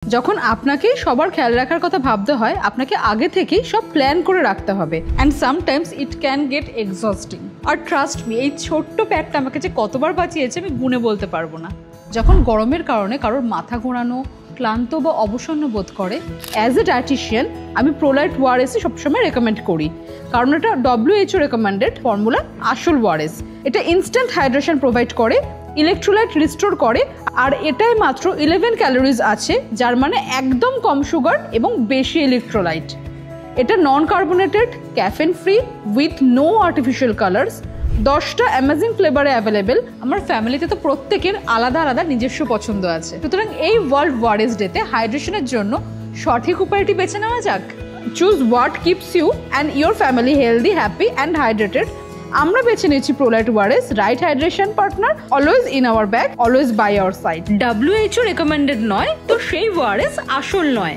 যখন আপনাকে সবার খেয়াল রাখার কথা ভাবতে হয় আপনাকে আগে থেকেই সব প্ল্যান করে রাখতে হবে and sometimes it can get exhausting. আর ট্রাস্ট মি, এই ছোট্ট প্যাকটা আমাকে যে কতবার বাঁচিয়েছে আমি গুণে বলতে পারবো না। যখন গরমের কারণে কারোর মাথা ঘোরানো, ক্লান্ত বা অবসন্ন বোধ করে, অ্যাজ এ ডায়েটিশিয়ান আমি প্রোলাইট ওআরএস সবসময় রেকমেন্ড করি, কারণ এটা WHO রেকমেন্ডেড ফর্মুলা আসল ওআরএস। এটা ইনস্ট্যান্ট হাইড্রেশন প্রোভাইড করে, ইলেকট্রোলাইট রিস্টোর করে, আর এটাই মাত্র 11 ক্যালোরিজ আছে, যার মানে একদম কম সুগার এবং বেশি ইলেকট্রোলাইট। এটা non carbonated, caffeine free, with no artificial colours. 10টা অ্যামেজিং ফ্লেভারে অ্যাভেলেবেল। আমার ফ্যামিলিতে তো প্রত্যেকের আলাদা আলাদা নিজস্ব পছন্দ আছে। সুতরাং এই ওয়ার্ল্ড ওআরএস ডেতে হাইড্রেশনের জন্য সঠিক উপায়টি বেছে নেওয়া যাক। Choose what keeps you and your family healthy, happy and hydrated. আমরা বেছে নিয়েছি Prolyte ORS, right hydration partner, always in our bag, always by our side. WHO recommended নয় তো সেই ওআরএস আসল নয়।